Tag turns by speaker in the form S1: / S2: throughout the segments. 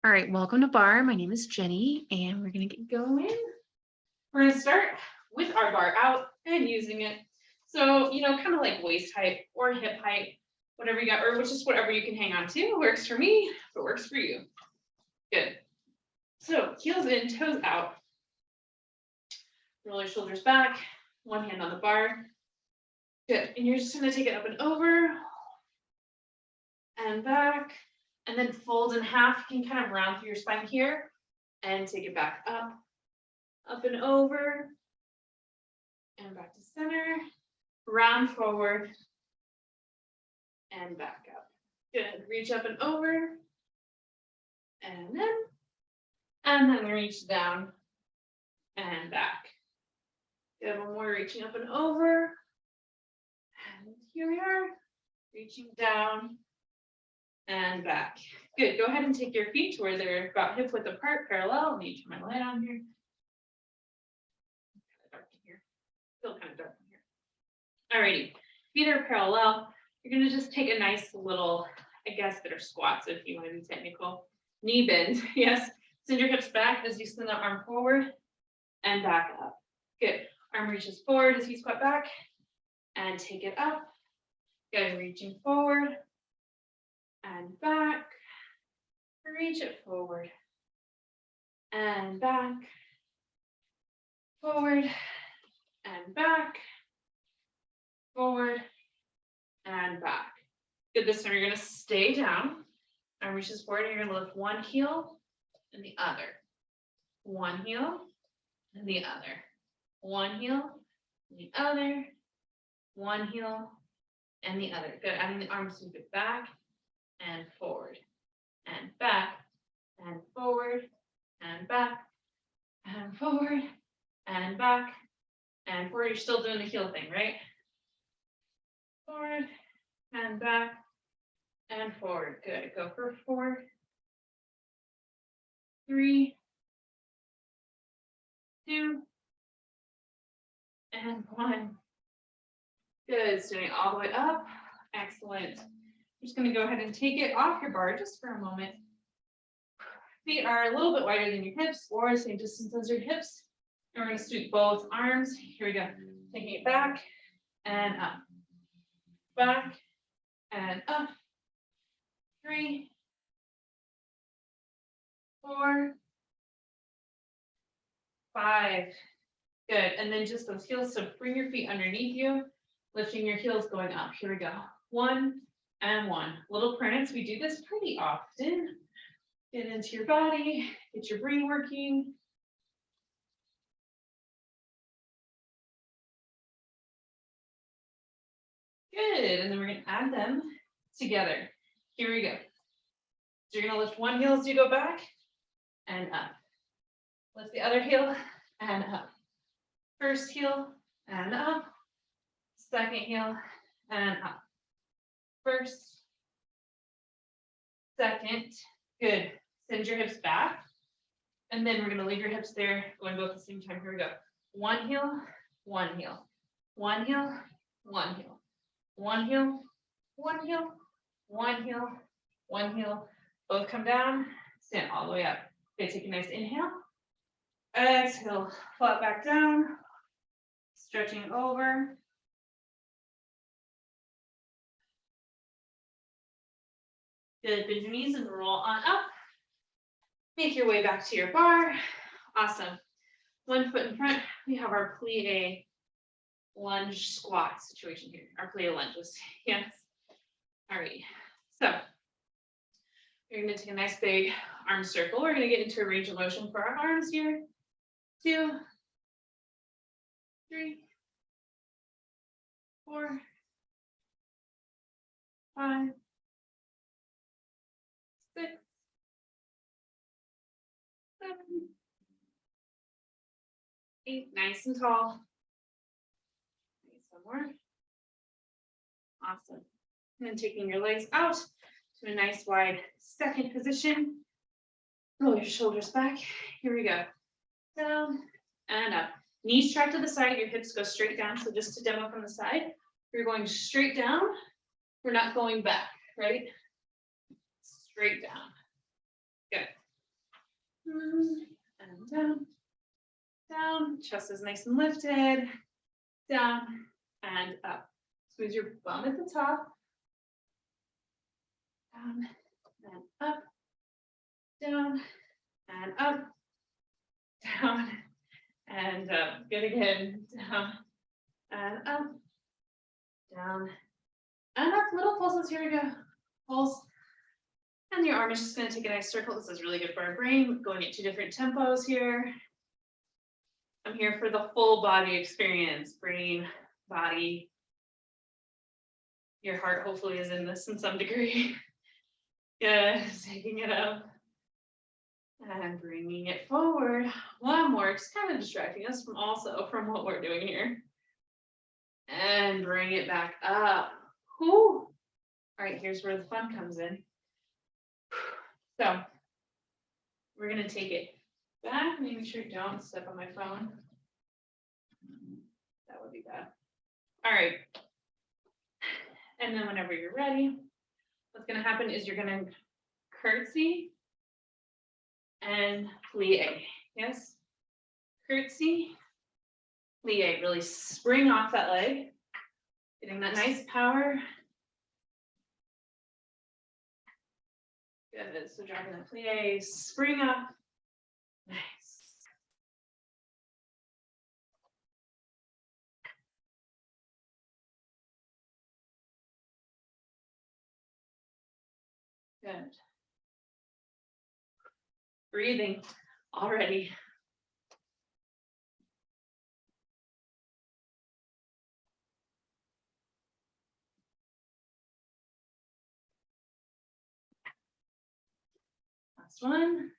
S1: All right, welcome to Barre. My name is Jenny, and we're gonna get going. We're gonna start with our bar out and using it. So, kind of like waist height or hip height, whatever you got, or just whatever you can hang on to. Works for me, if it works for you. Good. So, heels in, toes out. Roll your shoulders back, one hand on the bar. Good. And you're just gonna take it up and over and back. And then fold in half. You can kind of round through your spine here and take it back up and over, and back to center, round forward, and back up. Good. Reach up and over, and then reach down and back. Good. One more, reaching up and over, and here we are, reaching down and back. Good. Go ahead and take your feet to where they're about hip width apart, parallel. Let me turn my light on here. Kind of dark in here. Still kind of dark in here. Alrighty. Feet are parallel. You're going to just take a nice little, I guess, that are squats if you want to be technical. Knee bend. Yes. Send your hips back as you send the arm forward and back up. Good. Arm reaches forward as you squat back and take it up. Good. Reaching forward and back, reach it forward and back, forward and back, forward and back. Good. This time you're going to stay down. Arm reaches forward and you're going to lift one heel and the other. One heel and the other. One heel and the other. One heel and the other. Good. Adding the arms to the back and forward and back and forward and back and forward and back and forward. You're still doing the heel thing, right? Forward and back and forward. Good. Go for 4, 3, 2, and 1. Good. Doing it all the way up. Excellent. I'm just going to go ahead and take it off your bar just for a moment. Feet are a little bit wider than your hips or the same distance as your hips. And we're going to sweep both arms. Here we go. Taking it back and up. Back and up. 3, 4, 5. Good. And then just those heels. So bring your feet underneath you, lifting your heels going up. Here we go. 1 and 1. Little prints. We do this pretty often. Get into your body, get your brain working. Good. And then we're going to add them together. Here we go. So you're going to lift one heel as you go back and up. Lift the other heel and up. First heel and up. Second heel and up. First, second, good. Send your hips back. And then we're going to leave your hips there, going both at the same time. Here we go. One heel, one heel. One heel, one heel. One heel, one heel, one heel, one heel. Both come down, stand all the way up. Okay, take a nice inhale. Exhale, flat back down. Stretching over. Good. Bend your knees and roll on up. Make your way back to your bar. Awesome. One foot in front. We have our plie lunge squat situation here. Our plie lunges. Yes. All right. So you're going to take a nice big arm circle. We're going to get into a range of motion for our arms here. 2, 3, 4, 5, 6, 7, 8, nice and tall. Nice, one more. Awesome. And then taking your legs out to a nice wide second position. Roll your shoulders back. Here we go. Down and up. Knees track to the side, your hips go straight down. So just to demo from the side, we're going straight down. We're not going back, right? Straight down. Good. chest is nice and lifted, down and up. Squeeze your bum at the top, down and up, down and up, down and up. Good again, down and up, down and up. Little pulses, here we go. Pulse. And your arm is just going to take a nice circle. This is really good for our brain. Going at 2 different tempos here. I'm here for the full body experience, brain, body. Your heart hopefully is in this in some degree. Good, taking it up and bringing it forward. One more, just kind of distracting us from what we're doing here. And bring it back up. Whew. All right, here's where the fun comes in. So we're gonna take it back. Make sure you don't step on my phone. That would be bad. All right. And then whenever you're ready, what's gonna happen is you're gonna curtsy and plie. Yes? Curtsy, plie. Really spring off that leg. Getting that nice power. Good. So dropping the plie, spring up. Nice. Good. Breathing already. Last one.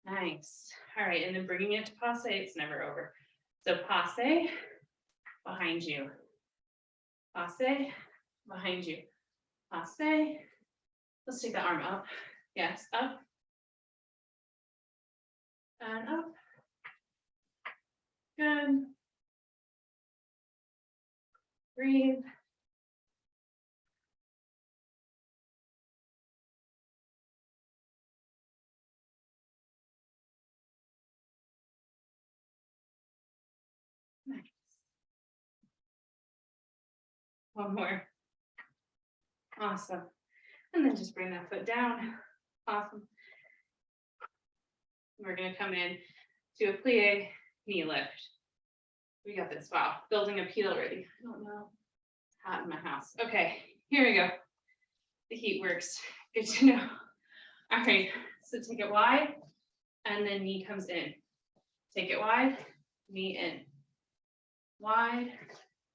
S1: Nice. All right, and then bringing it to passe, it's never over. So passe, behind you. Passe, behind you. Passe. Let's take the arm up. Yes, up. And up. Good. Breathe. Nice. One more. Awesome. And then just bring that foot down. Awesome. We're going to come in to a plie, knee lift. We got this. Wow. Building up heat already. I don't know. It's hot in my house. Okay. Here we go. The heat works. Good to know. All right. So take it wide and then knee comes in. Take it wide, knee in. Wide,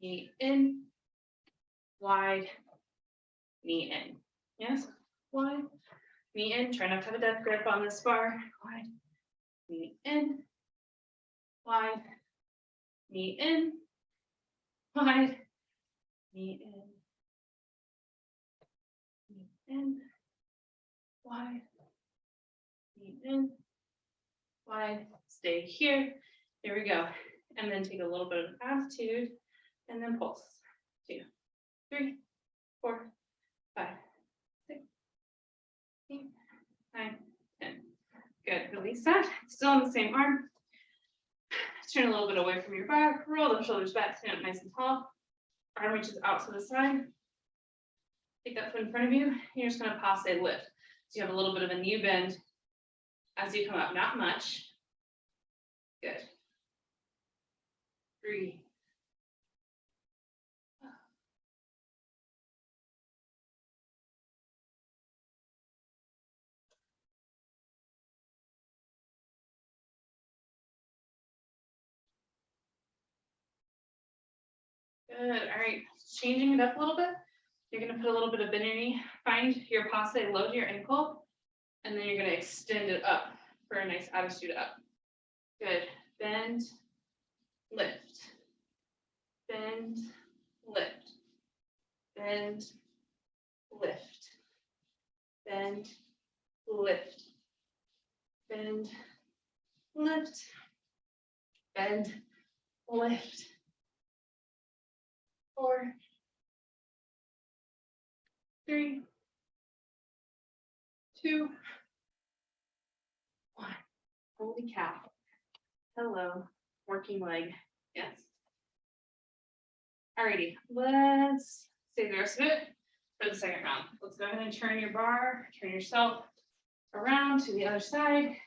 S1: knee in. Wide, knee in. Yes? Wide, knee in. Try not to have a death grip on this bar. Wide, knee in. Wide, knee in. Wide, knee in. Knee in. Wide, knee in. Wide. Stay here. Here we go. And then take a little bit of attitude and then pulse. 2, 3, 4, 5, 6, 8, 9, 10. Good. Release that. Still on the same arm. Turn a little bit away from your back. Roll the shoulders back. Stand up nice and tall. Arm reaches out to the side. Take that foot in front of you. You're just going to passe lift. So you have a little bit of a knee bend as you come up. Not much. Good. Breathe. Good. All right. Changing it up a little bit. You're going to put a little bit of bend in your knee. Find your passe low to your ankle. And then you're going to extend it up for a nice attitude up. Good. Bend, lift. Bend, lift. Bend, lift. Bend, lift. Bend, lift. Bend, lift. 4, 3, 2, 1. Holy cow. Hello. Working leg. Yes. Alrighty. Let's save the rest of it for the second round. Let's go ahead and turn your bar, turn yourself around to the other side. If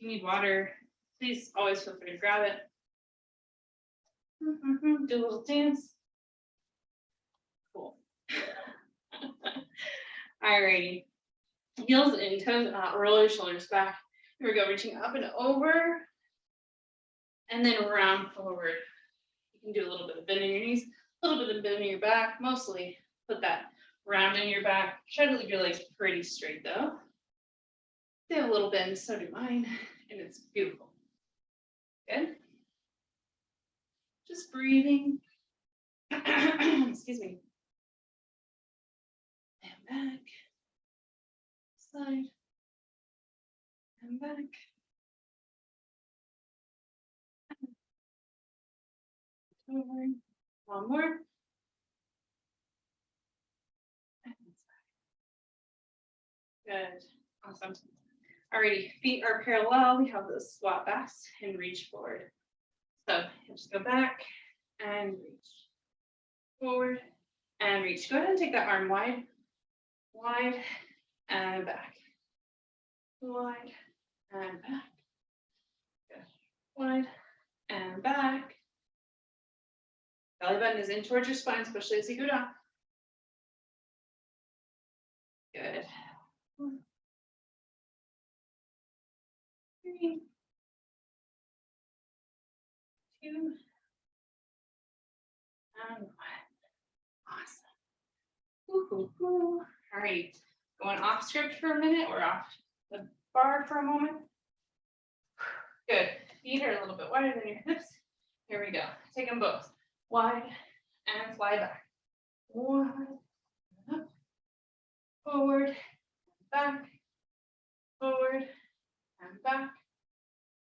S1: you need water, please always feel free to grab it. Do a little dance. Cool. Alrighty. Heels in, toes out, roll your shoulders back. Here we go, reaching up and over. And then round forward. You can do a little bit of bend in your knees, a little bit of bend in your back. Mostly put that round in your back. Try to leave your legs pretty straight though. They have a little bend, so do mine. And it's beautiful. Good. Just breathing. Excuse me. And back. Side. And back. Over. One more. Good. Awesome. Alrighty, feet are parallel. We have those squat backs and reach forward. So just go back and reach forward and reach. Go ahead and take that arm wide, wide and back, wide and back. Good. Wide and back. Belly button is in towards your spine, especially as you go down. Good. 1, 3, 2, and 1. Awesome. Woo-hoo-hoo. All right, going off script for a minute or off the bar for a moment. Good. Feet are a little bit wider than your hips. Here we go. Take them both. Wide and fly back. Wide, up, forward, back, forward, and back,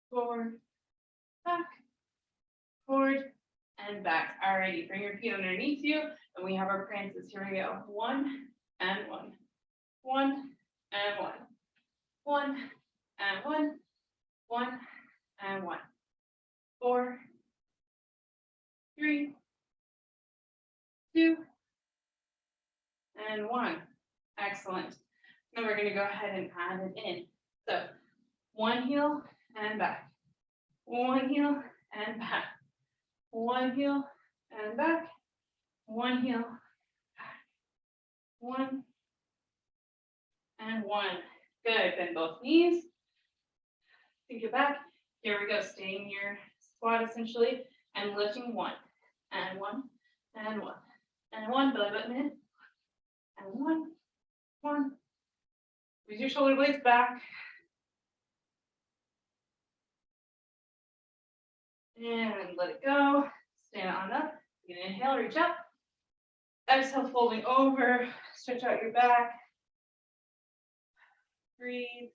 S1: forward, back, forward, and back. Alrighty, bring your feet underneath you, and we have our prances. Here we go. 1 and 1. 1 and 1. 1 and 1. 1 and 1. 4, 3, 2, and 1. Excellent. Then we're going to go ahead and add it in. So 1 heel and back. 1 heel and back. 1 heel and back. 1 heel, back. 1 and 1. Good. Bend both knees. Sink it back. Here we go. Staying your squat essentially and lifting 1 and 1 and 1 and 1. Belly button in. And 1, 1. Squeeze your shoulder blades back. And let it go. Stand on up. You can inhale, reach up. Exhale, folding over. Stretch out your back. Breathe.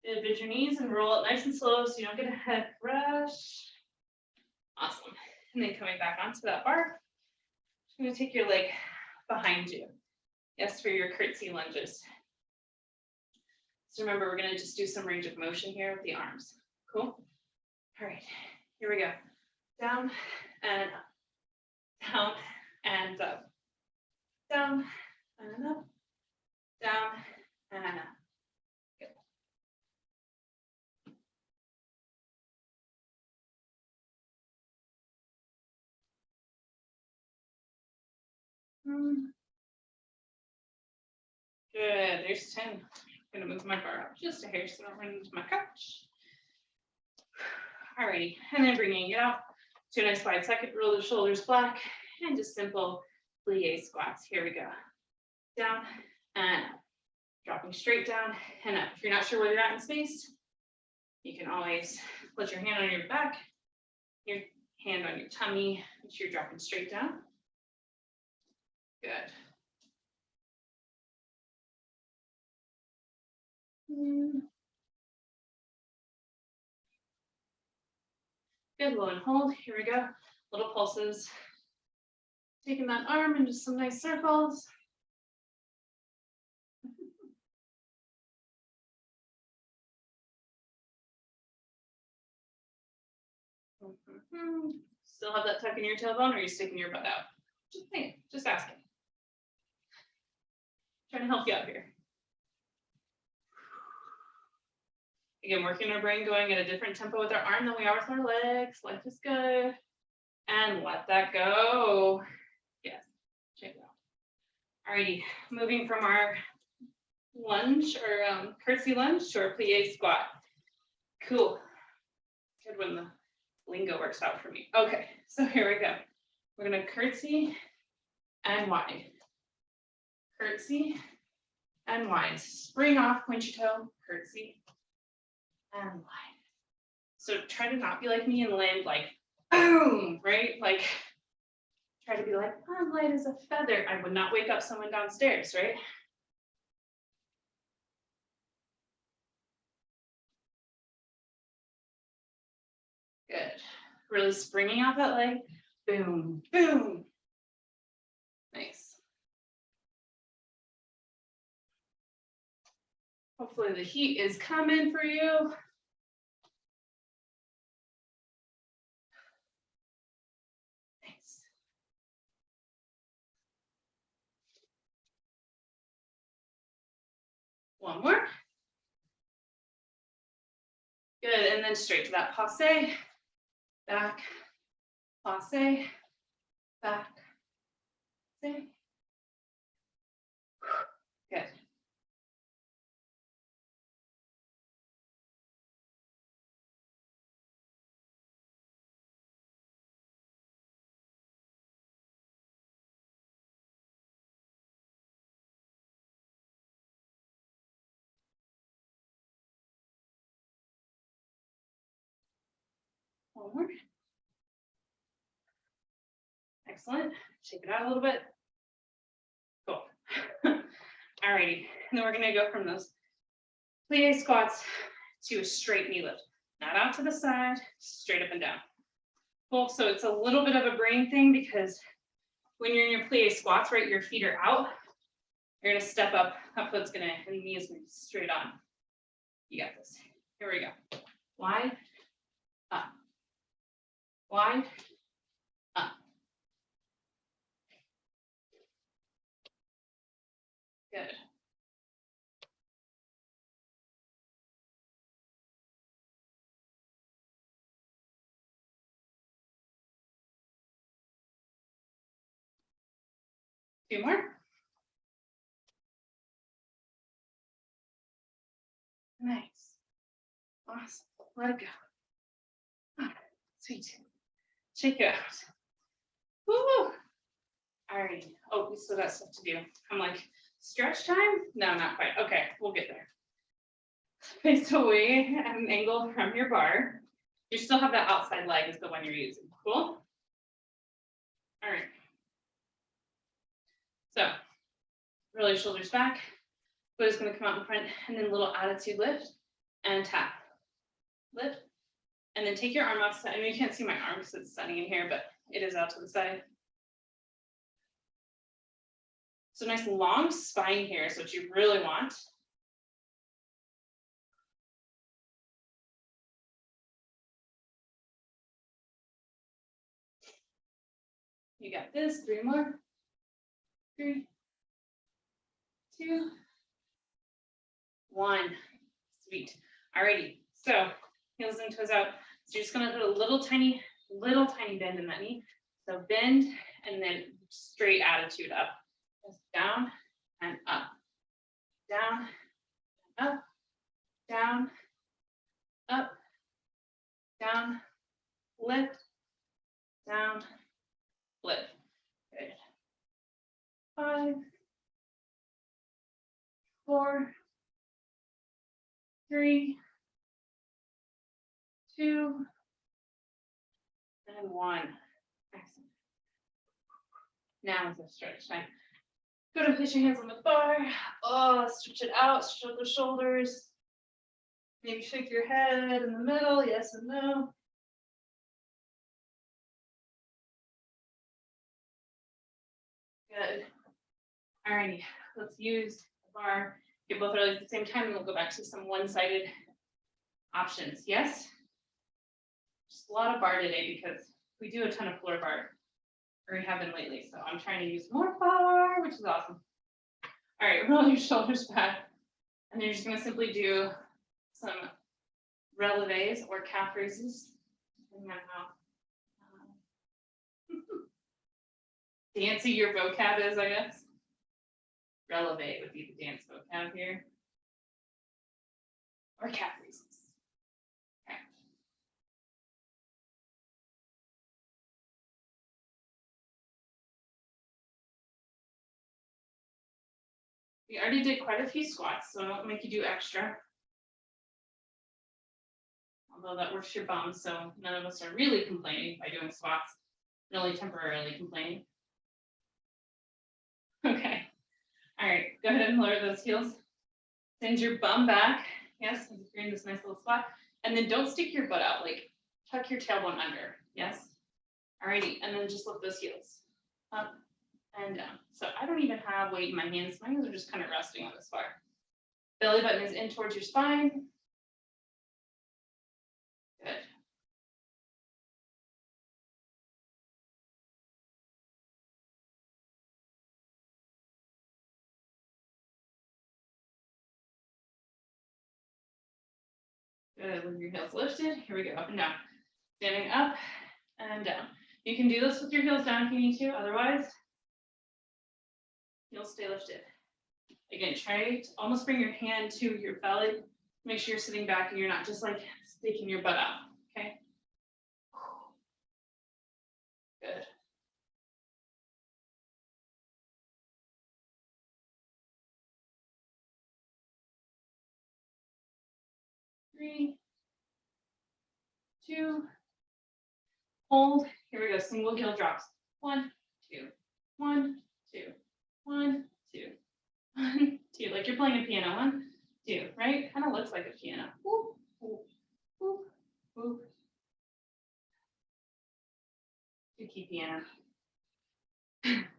S1: Bend your knees and roll it nice and slow so you don't get a head rush. Awesome. And then coming back onto that bar. I'm going to take your leg behind you. Yes, for your curtsy lunges. So remember, we're going to just do some range of motion here with the arms. Cool? All right, here we go. Down and up. Down and up. Down and up. Down and up. Good. Good. There's 10. I'm going to move my bar up just a hair so I don't run into my couch. Alrighty, and then bringing it out to a nice wide second. Roll the shoulders back and just simple plie squats. Here we go. Down and up. Dropping straight down and up. If you're not sure where you're at in space, you can always put your hand on your back, your hand on your tummy, make sure you're dropping straight down. Good. Good, low and hold. Here we go. Little pulses. Taking that arm into some nice circles. Still have that tuck in your tailbone, or are you sticking your butt out? Just think, just asking. Trying to help you out here. Again, working our brain going at a different tempo with our arm than we are with our legs. Life is good. And let that go. Yes, check it out. Alrighty, moving from our lunge or curtsy lunge to our plie squat. Cool. Good when the lingo works out for me. Okay, so here we go. We're gonna curtsy and wide. Curtsy and wide. Spring off, point your toe, curtsy and wide. So try to not be like me and land like boom, right? Like try to be like, I'm light as a feather. I would not wake up someone downstairs, right? Good. Really springing off that leg. Boom, boom. Nice. Hopefully the heat is coming for you. Nice. One more. Good, and then straight to that passe. Back, passe, back, passe. Good. One more. Excellent. Shake it out a little bit. Cool. Alrighty, and then we're gonna go from those plie squats to a straight knee lift. Not out to the side, straight up and down. Cool, so it's a little bit of a brain thing because when you're in your plie squats, right, your feet are out. You're gonna step up, foot's gonna, and knee is gonna be straight on. You got this. Here we go. Wide, up. Wide, up. Good. Two more. Nice. Awesome. Let it go. Ah, sweet. Shake it out. Woo! All right. Oh, we still got stuff to do. I'm like, stretch time? No, not quite. Okay, we'll get there. Face away at an angle from your bar. You still have that outside leg is the one you're using. Cool? All right. So, roll your shoulders back. Foot is going to come out in front, and then a little attitude lift and tap. Lift. And then take your arm off. I know you can't see my arm because it's sunny in here, but it is out to the side. So nice long spine here is what you really want. You got this. 3 more. 3, 2, 1. Sweet. Alrighty. So heels and toes out. So you're just gonna put a little tiny bend in that knee. So bend and then straight attitude up. Just down and up. Down, up, down, up, down, lift, down, lift. Good. 5, 4, 3, 2, and 1. Excellent. Now is a stretch time. Go to place your hands on the bar. Oh, stretch it out, stretch out the shoulders. Maybe shake your head in the middle, yes and no. Good. Alrighty, let's use the bar. Get both our legs at the same time, and we'll go back to some one-sided options. Yes? Just a lot of bar today because we do a ton of floor bar, or we have been lately. So I'm trying to use more bar, which is awesome. All right, roll your shoulders back. And then you're just gonna simply do some releves or calf raises, depending on how fancy your vocab is, I guess. Releve would be the dance vocab here. Or calf raises. Okay. We already did quite a few squats, so I won't make you do extra. Although that works your bum, so none of us are really complaining by doing squats, really temporarily complaining. Okay. All right, go ahead and lower those heels. Send your bum back. Yes, as if you're in this nice little spot. And then don't stick your butt out, like tuck your tailbone under. Yes. Alrighty, and then just lift those heels up and down. So I don't even have weight in my hands. My hands are just kind of resting on this bar. Belly button is in towards your spine. Good. Good, with your heels lifted. Here we go, up and down. Standing up and down. You can do this with your heels down if you need to, otherwise, heels stay lifted. Again, try to almost bring your hand to your belly. Make sure you're sitting back and you're not just like sticking your butt out, okay? Good. Three, two, hold. Here we go, single heel drops. 1, 2, 1, 2, 1, 2, 1, 2. Like you're playing a piano. 1, 2, right? Kind of looks like a piano. Whoop, whoop, whoop, whoop. Key piano. Good,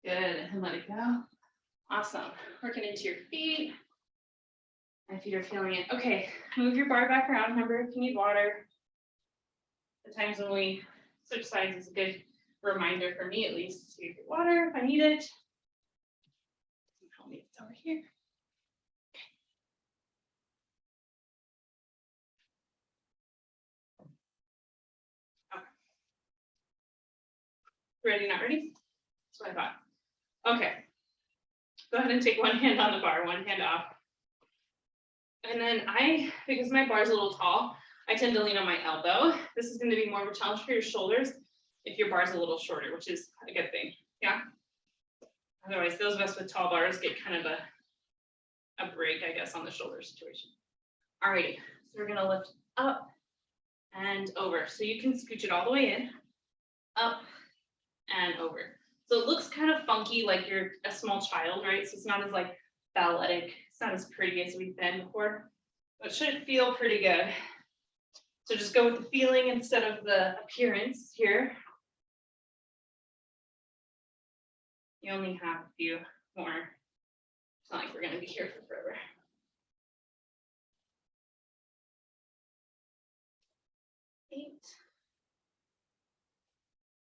S1: and let it go. Awesome. Working into your feet. My feet are feeling it. Okay, move your bar back around. Remember, if you need water, the times when we switch sides is a good reminder for me, at least, to get water if I need it. Help me, it's over here. Okay. Ready, not ready? That's what I thought. Okay. Go ahead and take one hand on the bar, one hand off. And then because my bar is a little tall, I tend to lean on my elbow. This is going to be more of a challenge for your shoulders if your bar is a little shorter, which is a good thing. Yeah. Otherwise, those of us with tall bars get kind of a break, I guess, on the shoulder situation. Alrighty, so we're going to lift up and over. So you can scooch it all the way in, up and over. So it looks kind of funky, like you're a small child, right? So it's not as like balletic. It's not as pretty as we've been before, but it should feel pretty good. So just go with the feeling instead of the appearance here. You only have a few more. It's not like we're going to be here for forever. 8,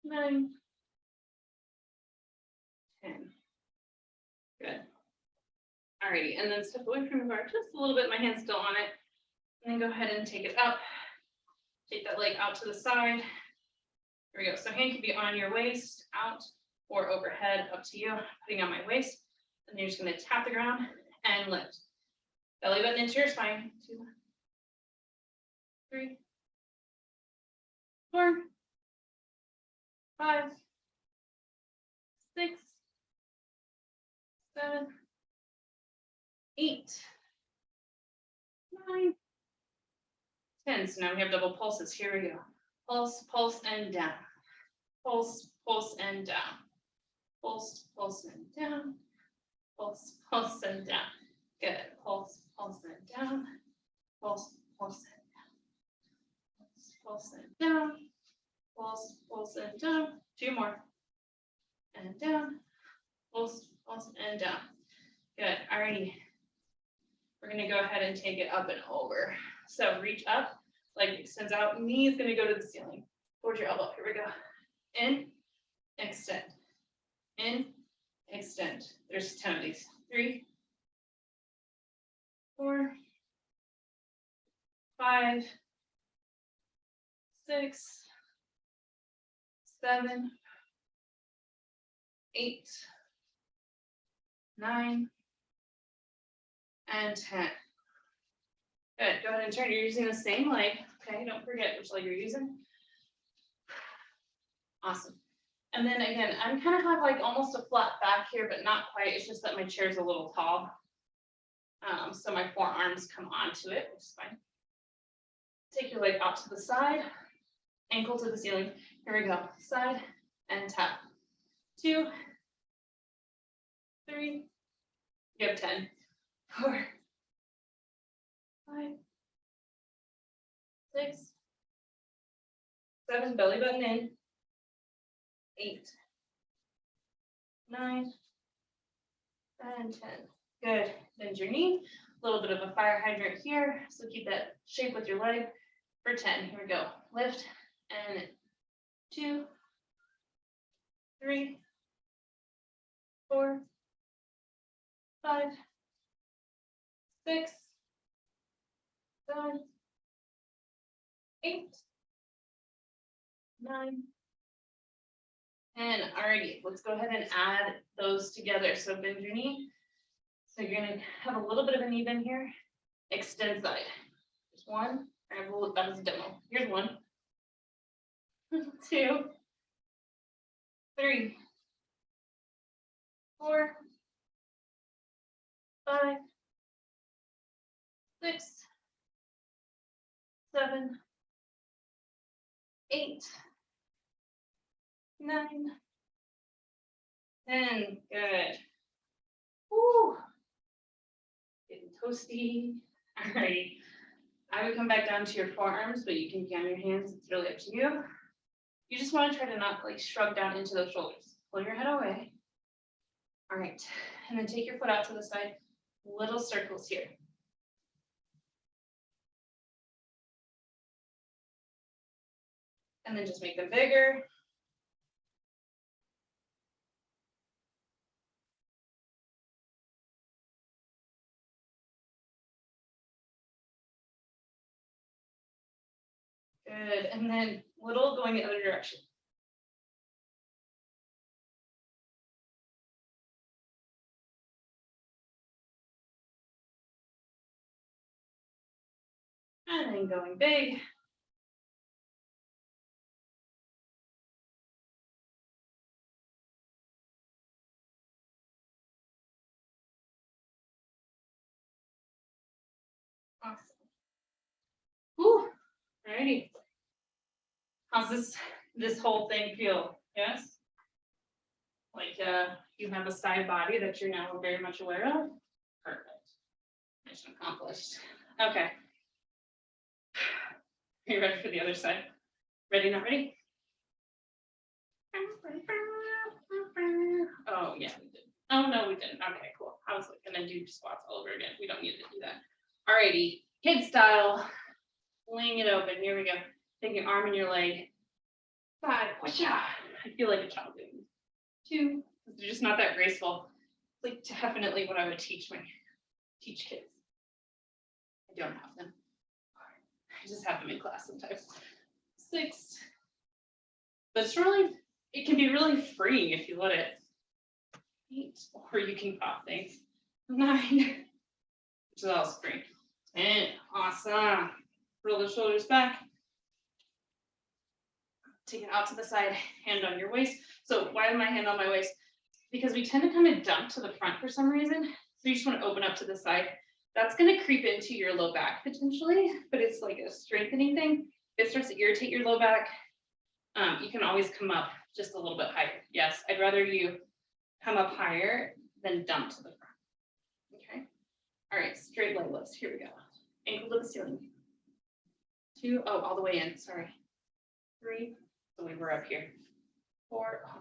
S1: 9, 10. Good. Alrighty, and then step away from the bar just a little bit. My hand's still on it. And then go ahead and take it up. Take that leg out to the side. Here we go. So hand can be on your waist, out, or overhead, up to you. Putting on my waist. And you're just going to tap the ground and lift. Belly button into your spine. 2, 3, 4, 5, 6, 7, 8, 9, 10. So now we have double pulses. Here we go. Pulse, pulse, and down. Pulse, pulse, and down. Pulse, pulse, and down. Pulse, pulse, and down. Good. Pulse, pulse, and down. Pulse, pulse, and down. Pulse, pulse, and down. Pulse, pulse, and down. 2 more. And down. Pulse, pulse, and down. Good. Alrighty. we're gonna go ahead and take it up and over. So reach up, leg extends out, knee is gonna go to the ceiling. Towards your elbow, here we go. In, extend, in, extend. There's 10 of these. 3, 4, 5, 6, 7, 8, 9, and 10. Good. Go ahead and turn. You're using the same leg. Okay, don't forget which leg you're using. Awesome. And then again, I'm kind of have like almost a flat back here, but not quite. It's just that my chair's a little tall. So my forearms come onto it, which is fine. Take your leg out to the side, ankle to the ceiling. Here we go. Side and tap. 2, 3, you have 10. 4, 5, 6, 7, belly button in. 8, 9, and 10. Good. Bend your knee. A little bit of a fire hydrant here. So keep that shape with your leg for 10. Here we go. Lift and 2, 3, 4, 5, 6, 7, 8, 9, and alrighty, let's go ahead and add those together. So bend your knee. So you're gonna have a little bit of a knee bend here. Extend side. There's 1. That was a demo. Here's 1, 2, 3, 4, 5, 6, 7, 8, 9, 10. Good. Woo. Getting toasty. Alrighty. I would come back down to your forearms, but you can be on your hands. It's really up to you. You just want to try to not like shrug down into those shoulders. Pull your head away. All right. And then take your foot out to the side. Little circles here. And then just make them bigger. Good. And then little going the other direction. And then going big. Awesome. Whew. Alrighty. How's this whole thing feel? Yes? Like you have a side body that you're now very much aware of? Perfect. Mission accomplished. Okay. Are you ready for the other side? Ready, not ready? Oh, yeah, we did. Oh, no, we didn't. Okay, cool. I was going to do squats all over again. We don't need to do that. Alrighty, kid style. Fling it open. Here we go. Take your arm and your leg. 5, whoosh-a. I feel like a child doing. 2, they're just not that graceful. It's like definitely what I would teach kids. I don't have them. I just have them in class sometimes. 6. But it can be really freeing if you let it. 8, or you can pop things. 9, which is also free. 10, awesome. Roll the shoulders back. Take it out to the side, hand on your waist. So why is my hand on my waist? Because we tend to kind of dump to the front for some reason. So you just want to open up to the side. That's going to creep into your low back potentially, but it's like a strengthening thing. If it starts to irritate your low back, you can always come up just a little bit higher. Yes, I'd rather you come up higher than dump to the front. Okay. All right, straight leg lifts. Here we go. Ankle to the ceiling. 2, oh, all the way in. Sorry. 3, so we were up here. 4, oh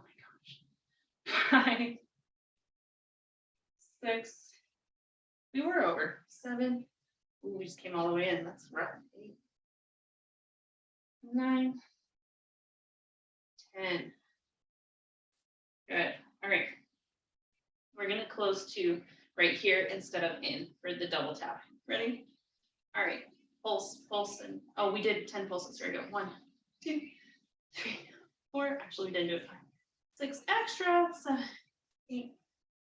S1: my gosh. 5, 6, We were over. 7. Ooh, we just came all the way in. That's rough. 8, 9, 10. Good. All right. We're going to close to right here instead of in for the double tap. Ready? All right. Pulse, pulse, and oh, we did 10 pulses. Here we go. 1, 2, 3, 4. Actually, we didn't do it. 5, 6 extra. 7, 8,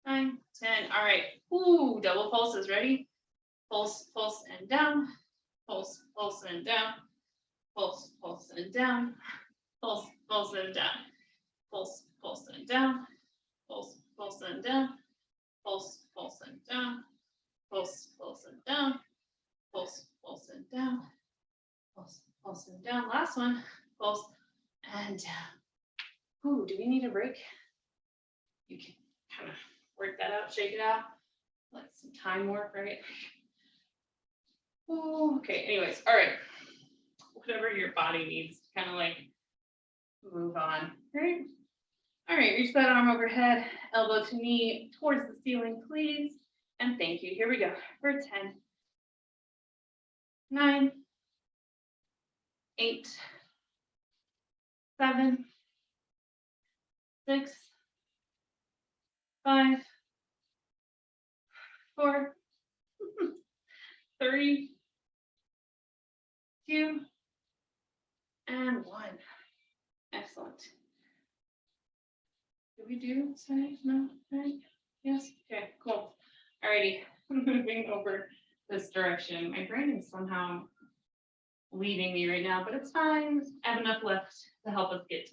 S1: 9, 10. All right. Ooh, double pulses. Ready? Pulse, pulse, and down. Pulse, pulse, and down. Pulse, pulse, and down. Pulse, pulse, and down. Pulse, pulse, and down. Pulse, pulse, and down. Pulse, pulse, and down. Pulse, pulse, and down. Pulse, pulse, and down. Pulse, pulse, and down. Last one. Pulse, and down. Ooh, do we need a break? You can kind of work that out, shake it out. Let some time work, right? Ooh, okay, anyways, all right. Whatever your body needs to kind of like move on, right? All right, reach that arm overhead, elbow to knee towards the ceiling, please. And thank you. Here we go for 10, 9, 8, 7, 6, 5, 4, 3, 2, and 1. Excellent. Did we do side? No? Right? Yes? Okay, cool. Alrighty, moving over this direction. My brain is somehow leaving me right now, but it's fine. I have enough left to help us get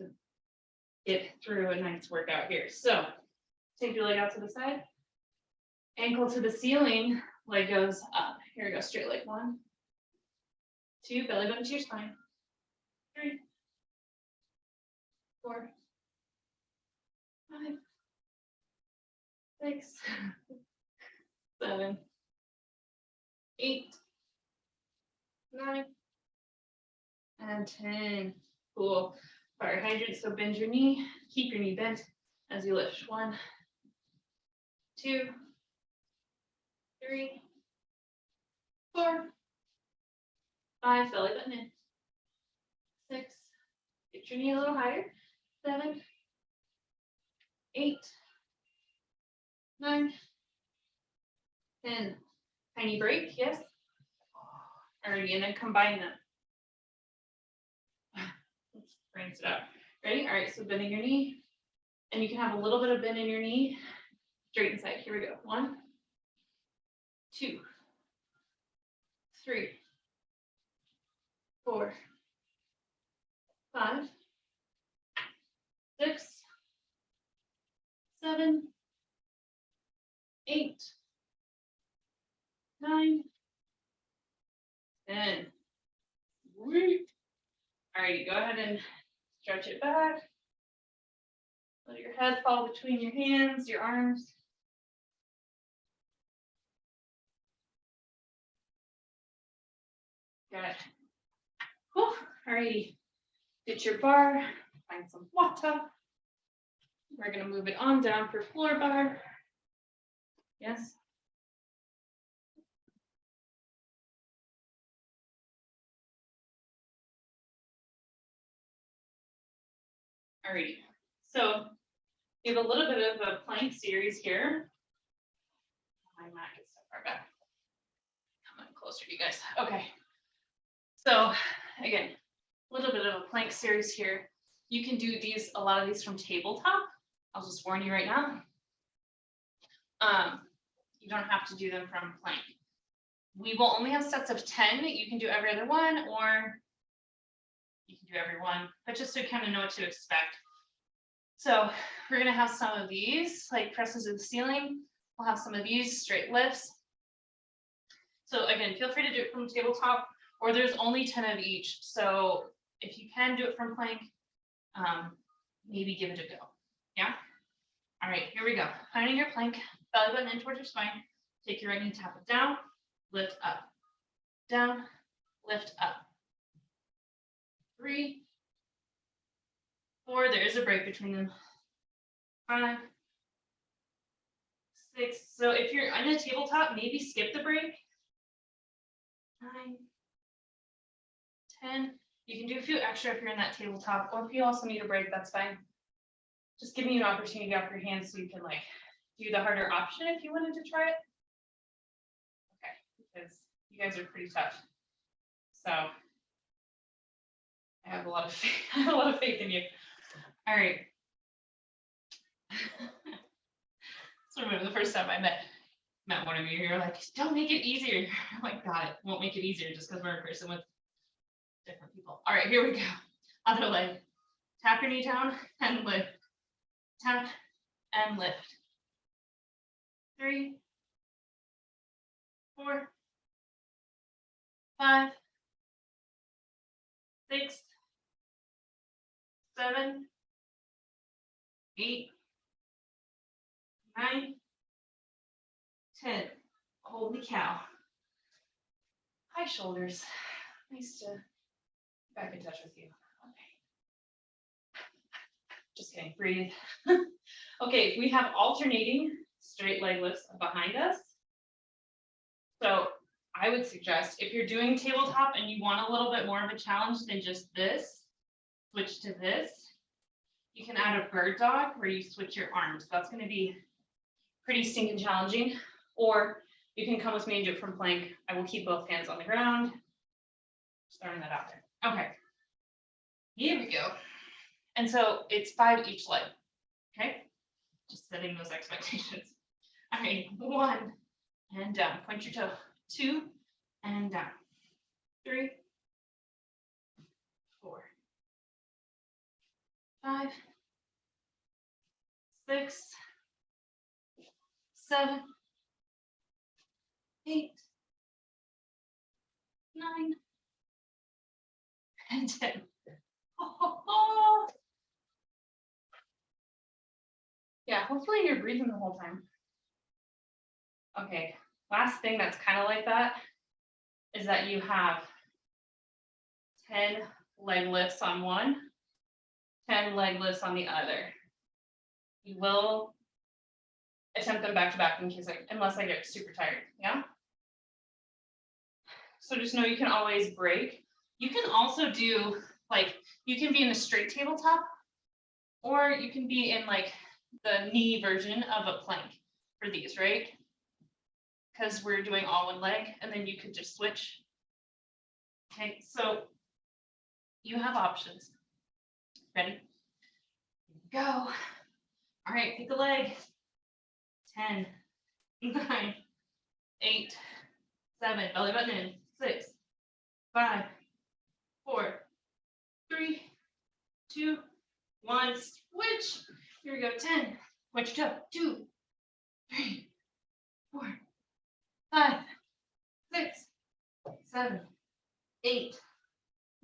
S1: through a nice workout here. So take your leg out to the side. Ankle to the ceiling, leg goes up. Here we go, straight leg. 1, 2, belly button to your spine. 3, 4, 5, 6, 7, 8, 9, and 10. Cool. Fire hydrant, so bend your knee. Keep your knee bent as you lift. 1, 2, 3, 4, 5, belly button in. 6, get your knee a little higher. 7, 8, 9, 10. Tiny break, yes? Alrighty, and then combine them. Let's rinse it out. Ready? All right, so bending your knee. And you can have a little bit of bend in your knee. Straighten side. Here we go. 1, 2, 3, 4, 5, 6, 7, 8, 9, 10. Sweet. All right, go ahead and stretch it back. Let your head fall between your hands, your arms. Good. Whew. All righty. Get your bar, find some water. We're going to move it on down for floor bar. Yes. Alrighty. So we have a little bit of a plank series here. My mat is so far back. Come on closer, you guys. Okay. So again, a little bit of a plank series here. You can do these, a lot of these from tabletop. I'll just warn you right now. You don't have to do them from plank. We will only have sets of 10. You can do every other one, or you can do every one, but just so you kind of know what to expect. So we're going to have some of these, like presses to the ceiling. We'll have some of these straight lifts. So again, feel free to do it from tabletop, or there's only 10 of each. So if you can do it from plank, maybe give it a go. Yeah. All right, here we go. Finding your plank, belly button in towards your spine. Take your right knee, tap it down, lift up, down, lift up. 3, 4, there is a break between them. 5, 6. So if you're on a tabletop, maybe skip the break. 9, 10. You can do a few extra if you're in that tabletop, or if you also need a break, that's fine. Just giving you an opportunity to get off your hands so you can like do the harder option if you wanted to try it. Okay, because you guys are pretty tough. So I have a lot of faith, I have a lot of faith in you. All right. So remember the first time I met one of you, you're like, don't make it easier. I'm like, got it. Won't make it easier just because we're a person with different people. All right, here we go. Other leg. Tap your knee down and lift. Tap and lift. 3, 4, 5, 6, 7, 8, 9, 10. Holy cow. Hi, shoulders. Nice to be back in touch with you. Okay. Just kidding. Breathe. Okay, we have alternating straight leg lifts behind us. So I would suggest if you're doing tabletop and you want a little bit more of a challenge than just this, switch to this. You can add a bird dog where you switch your arms. That's going to be pretty stinking challenging. Or you can come with me and do it from plank. I will keep both hands on the ground. Throwing that out there. Okay. Here we go. And so it's 5 each leg. Okay. Just setting those expectations. All right. 1 and down. Point your toe. 2 and down. 3, 4, 5, 6, 7, 8, 9, and 10. Oh. Yeah, hopefully you're breathing the whole time. Okay, last thing that's kind of like that is that you have 10 leg lifts on one, 10 leg lifts on the other. You will attempt them back to back in case unless I get super tired, yeah? So just know you can always break. You can also do, like, you can be in a straight tabletop, or you can be in like the knee version of a plank for these, right? Because we're doing all one leg, and then you could just switch. Okay, so you have options. Ready? Go. All right, pick a leg. 10, 9, 8, 7, belly button in. 6, 5, 4, 3, 2, 1. Switch. Here we go. 10. Point your toe. 2, 3, 4, 5, 6, 7, 8,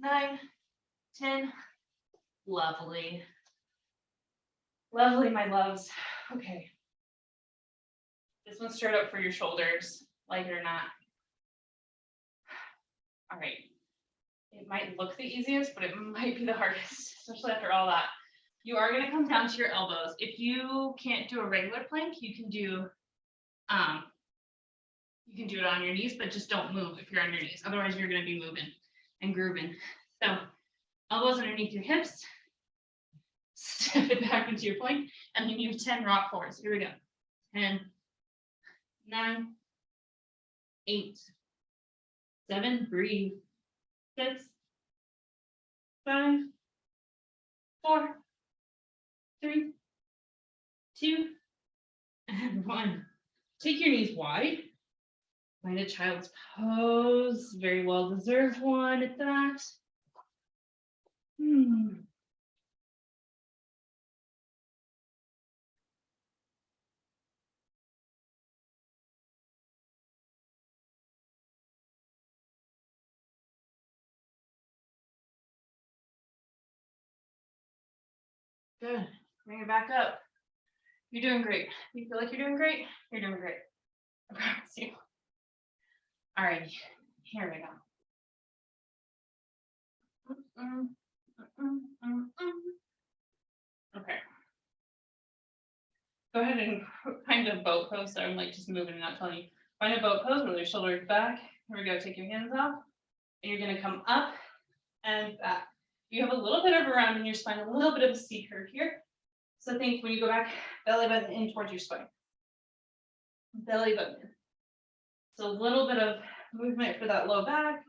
S1: 9, 10. Lovely. Lovely, my loves. Okay. This one's straight up for your shoulders, like it or not. All right. It might look the easiest, but it might be the hardest, especially after all that. You are going to come down to your elbows. If you can't do a regular plank, you can do it on your knees, but just don't move if you're on your knees. Otherwise, you're going to be moving and grooving. So elbows underneath your hips. Step it back into your plank, and then you have 10 rock forwards. Here we go. 10, 9, 8, 7, breathe. 6, 5, 4, 3, 2, and 1. Take your knees wide. Find a child's pose. Very well deserved one at that. Good. Bring it back up. You're doing great. You feel like you're doing great? You're doing great. I promise you. All right. Here we go. Okay. go ahead and find a boat pose. So I'm like just moving and not telling you. Find a boat pose with your shoulders back. Here we go. Take your hands off. And you're going to come up and back. You have a little bit of a round in your spine, a little bit of a C curve here. So think when you go back, belly button in towards your spine. Belly button in. So a little bit of movement for that low back.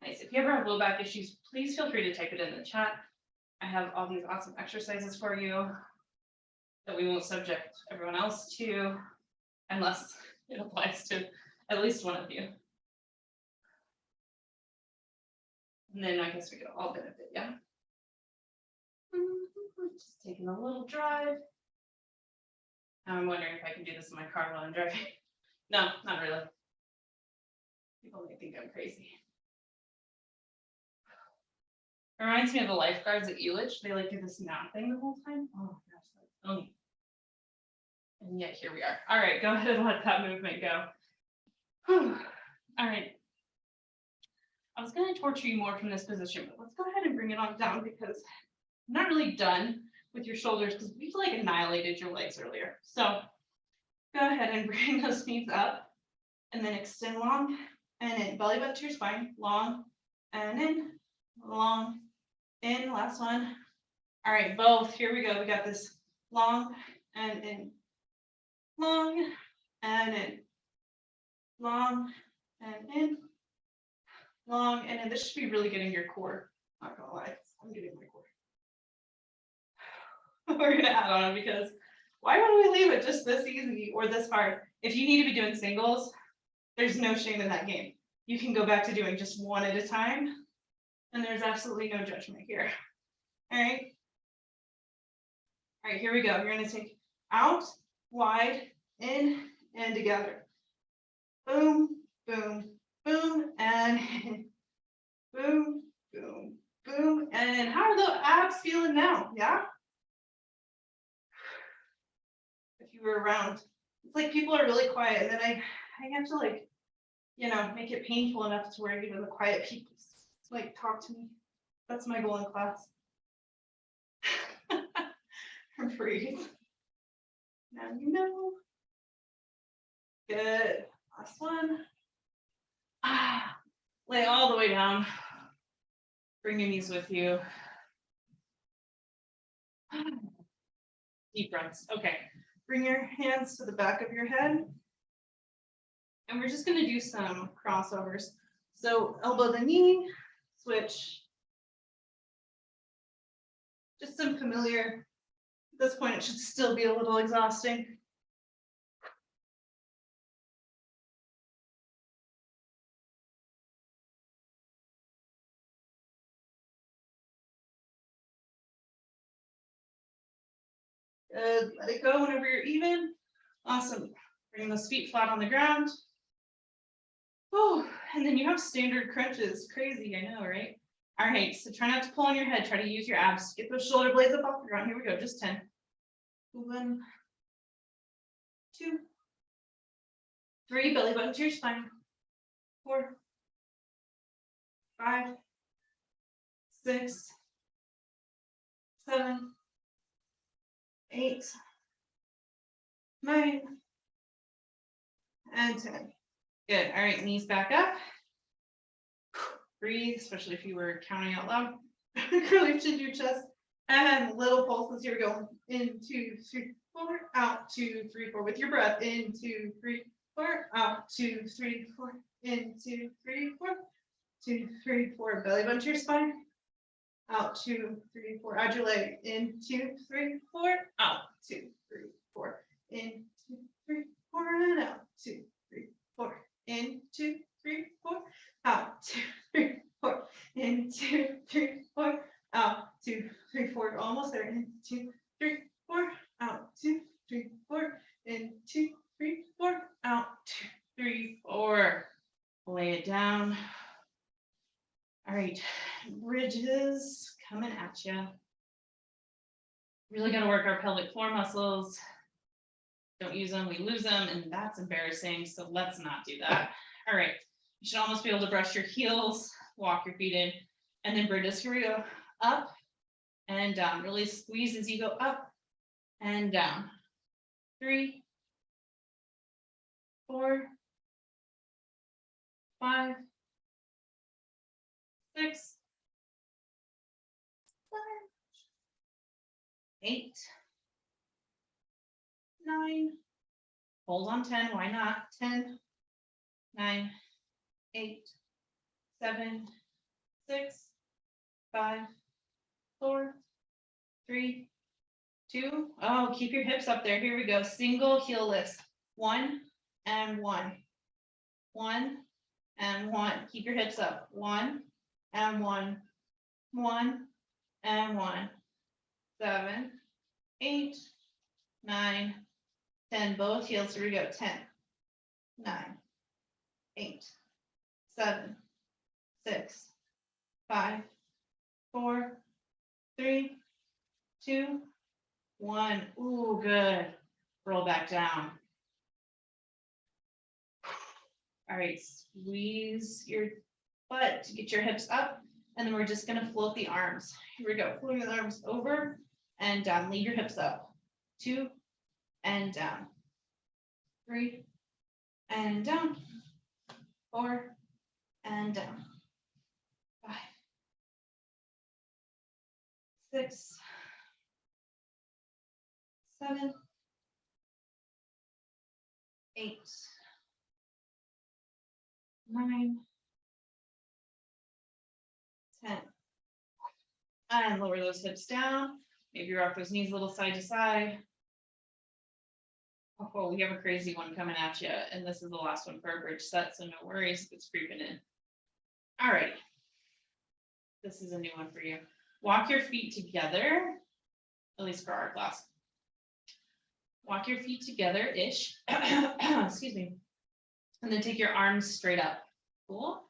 S1: Nice. If you ever have low back issues, please feel free to type it in the chat. I have all these awesome exercises for you that we won't subject everyone else to, unless it applies to at least one of you. And then I guess we could all benefit, yeah? Just taking a little drive. Now I'm wondering if I can do this in my car while I'm driving. No, not really. People may think I'm crazy. It reminds me of the lifeguards at Ulich. They like do this now thing the whole time. Oh gosh, that's so neat. And yet here we are. All right, go ahead and let that movement go. Whew. All right. I was going to torture you more from this position, but let's go ahead and bring it on down because I'm not really done with your shoulders because we like annihilated your legs earlier. So go ahead and bring those knees up and then extend long and in, belly button to your spine, long and in, long, in, last one. All right, both, here we go. We got this long and in, long and in, long and in, long and in. This should be really getting your core, not gonna lie, I'm getting my core. We're gonna add on because why would we leave it just this easy or this hard? If you need to be doing singles, there's no shame in that game. You can go back to doing just one at a time, and there's absolutely no judgment here. All right. All right, here we go. You're gonna take out, wide, in, and together. Boom, boom, boom, and boom, boom, boom, and how are the abs feeling now? Yeah. If you were around, it's like people are really quiet, and then I have to like, you know, make it painful enough to where even the quiet people like talk to me. That's my goal in class. Breathe. Now you know. Good. Last one. Lay all the way down. Bring your knees with you. Deep breaths. Okay. Bring your hands to the back of your head. And we're just going to do some crossovers. So elbow to knee, switch. Just some familiar. At this point, it should still be a little exhausting. Good. Let it go whenever you're even. Awesome. Bring those feet flat on the ground. Oh, and then you have standard crunches. Crazy, I know, right? All right, so try not to pull on your head. Try to use your abs. Get those shoulder blades up off the ground. Here we go, just 10. 1, 2, 3, belly button to your spine. 4, 5, 6, 7, 8, 9, and 10. Good. All right, knees back up. Breathe, especially if you were counting out loud. Curly chin to your chest. And little pulses. Here we go. In, 2, 3, 4. Out, 2, 3, 4. With your breath. In, 2, 3, 4. Out, 2, 3, 4. In, 2, 3, 4. 2, 3, 4. Belly button to your spine. Out, 2, 3, 4. Add your leg. In, 2, 3, 4. Out, 2, 3, 4. In, 2, 3, 4. And out, 2, 3, 4. In, 2, 3, 4. Out, 2, 3, 4. In, 2, 3, 4. Out, 2, 3, 4. Almost there. In, 2, 3, 4. Out, 2, 3, 4. In, 2, 3, 4. Out, 2, 3, 4. Lay it down. All right, bridges coming at you. Really got to work our pelvic floor muscles. Don't use them, we lose them, and that's embarrassing. So let's not do that. All right, you should almost be able to brush your heels, walk your feet in, and then bridges. Here we go. Up and down. Really squeeze as you go up and down. 3, 4, 5, 6, 7, 8, 9. Hold on 10. Why not? 10, 9, 8, 7, 6, 5, 4, 3, 2. Oh, keep your hips up there. Here we go. Single heel lifts. 1 and 1. 1 and 1. Keep your hips up. 1 and 1. 1 and 1. 7, 8, 9, 10. Both heels. Here we go. 10, 9, 8, 7, 6, 5, 4, 3, 2, 1. Ooh, good. Roll back down. All right, squeeze your butt to get your hips up, and then we're just gonna float the arms. Here we go, floating the arms over and down. Lead your hips up. 2 and down. 3 and down. 4 and down. 5, 6, 7, 8, 9, 10. And lower those hips down. Maybe rock those knees a little side to side. Oh, we have a crazy one coming at you, and this is the last one for our bridge set, so no worries if it's creeping in. All right. This is a new one for you. Walk your feet together, at least for our class. Walk your feet together-ish. Excuse me. And then take your arms straight up. Cool.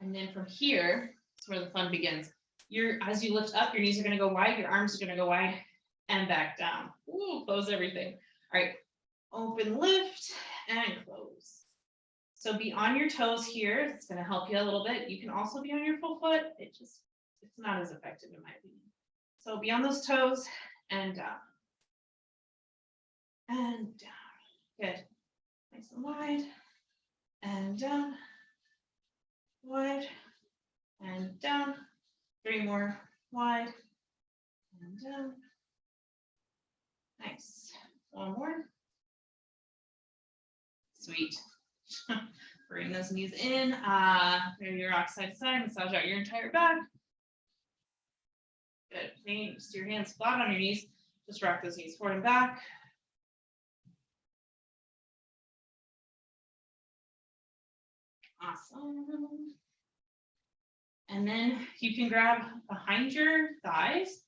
S1: And then from here, that's where the fun begins. As you lift up, your knees are going to go wide, your arms are going to go wide, and back down. Ooh, close everything. All right. Open, lift, and close. So be on your toes here. It's going to help you a little bit. You can also be on your full foot. It's not as effective in my opinion. So be on those toes and down. And down. Good. Nice and wide. And down. Wide. And down. 3 more. Wide. And down. Nice. 1 more. Sweet. Bring those knees in. Maybe you rock side to side. Massage out your entire back. Good. Just your hands flat on your knees. Just rock those knees forward and back. Awesome. And then you can grab behind your thighs,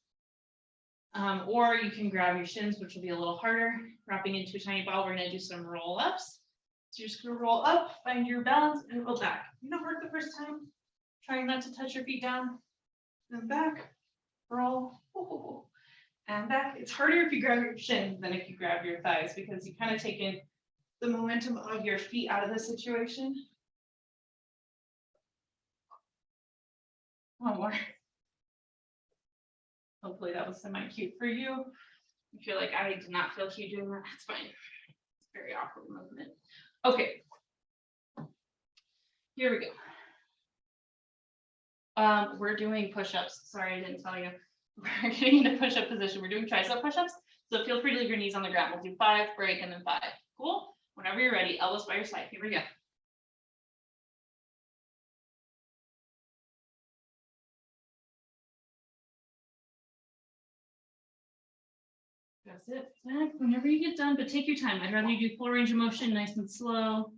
S1: or you can grab your shins, which will be a little harder. Wrapping into a tiny ball, we're going to do some roll-ups. So you're just going to roll up, find your balance, and roll back. You don't work the first time. Trying not to touch your feet down. And back, roll, and back. It's harder if you grab your shins than if you grab your thighs, because you kind of take in the momentum of your feet out of the situation. 1 more. Hopefully that was semi-cute for you. If you're like, I did not feel cute doing that, that's fine. It's very awkward movement. Okay. Here we go. We're doing push-ups. Sorry, I didn't tell you. We're getting into push-up position. We're doing tricep push-ups. So feel free to leave your knees on the ground. We'll do 5, break, and then 5. Cool? Whenever you're ready, elbows by your side. Here we go. That's it. Whenever you get done, but take your time. I'd rather you do full range of motion, nice and slow.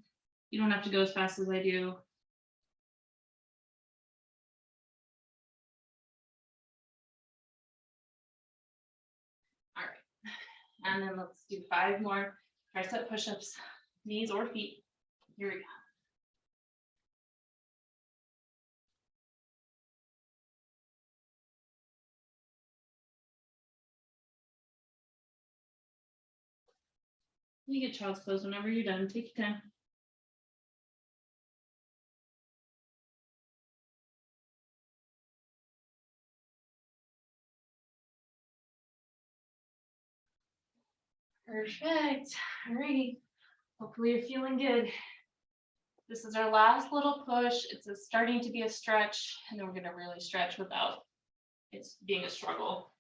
S1: You don't have to go as fast as I do. All right. And then let's do 5 more tricep push-ups, knees or feet. Here we go. You get child's pose whenever you're done. Take your time. Perfect. Alrighty. Hopefully you're feeling good. This is our last little push. It's starting to be a stretch, and then we're going to really stretch without it being a struggle,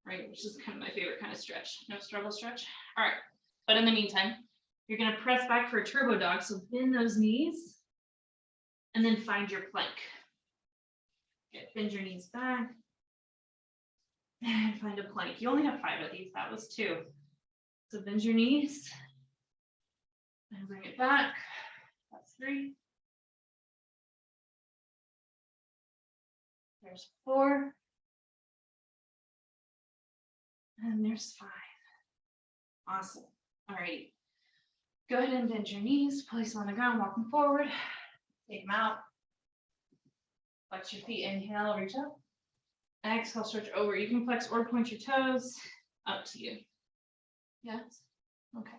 S1: right? Which is kind of my favorite kind of stretch. No struggle stretch. All right. But in the meantime, you're going to press back for a turbo dog. So bend those knees and then find your plank. Okay, bend your knees back and find a plank. You only have 5 of these. That was 2. So bend your knees and bring it back. That's 3. There's 4. And there's 5. Awesome. All right. Go ahead and bend your knees, place them on the ground, walk them forward, take them out. Flex your feet, inhale, reach up. Exhale, stretch over. You can flex or point your toes, up to you. Yes? Okay.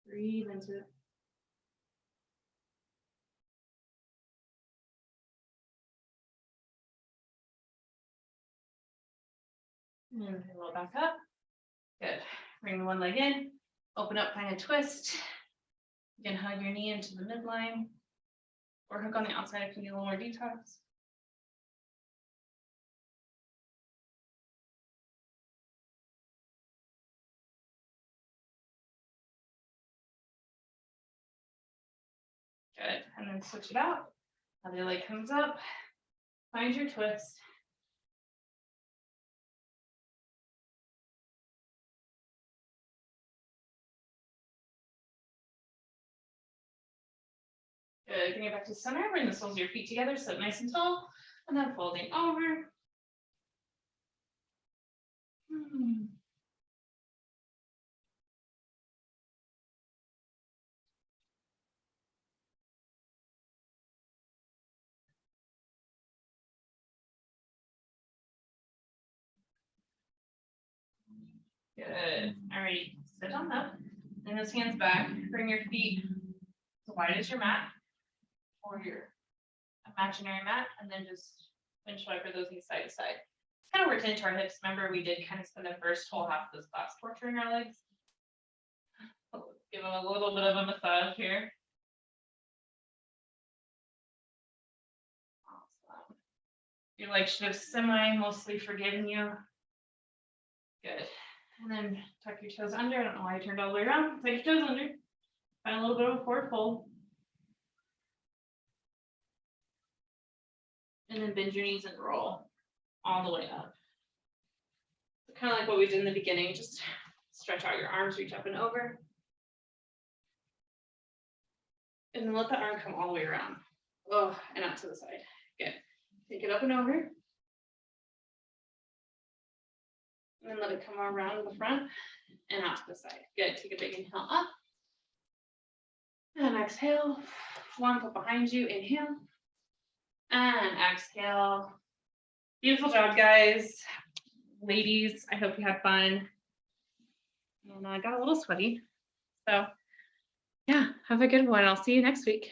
S1: Breathe into it. And roll back up. Good. Bring one leg in. Open up, find a twist. You can hug your knee into the midline or hook on the outside if you need a little more detox. Good. And then switch it out. Other leg comes up. Find your twist. Good. Bring it back to center. Bring the soles of your feet together, sit nice and tall, and then folding over. Good. All right. Sit on up. Bring those hands back. Bring your feet as wide as your mat or your imaginary mat, and then just windshield for those knees side to side. It's kind of worked into our hips. Remember, we did kind of spend the first whole half of this class torturing our legs. Give them a little bit of a massage here. Awesome. Your legs should have mostly forgiven you. Good. And then tuck your toes under. I don't know why I turned all the way around. Tuck your toes under. Find a little bit of a forward fold. And then bend your knees and roll all the way up. So kind of like what we did in the beginning, just stretch out your arms, reach up and over. And then let the arm come all the way around. Oh, and out to the side. Good. Take it up and over. And then let it come around the front and out to the side. Good. Take a big inhale up. And exhale. One foot behind you. Inhale. And exhale. Beautiful job, guys. Ladies, I hope you had fun. And I got a little sweaty. So, yeah, have a good one. I'll see you next week.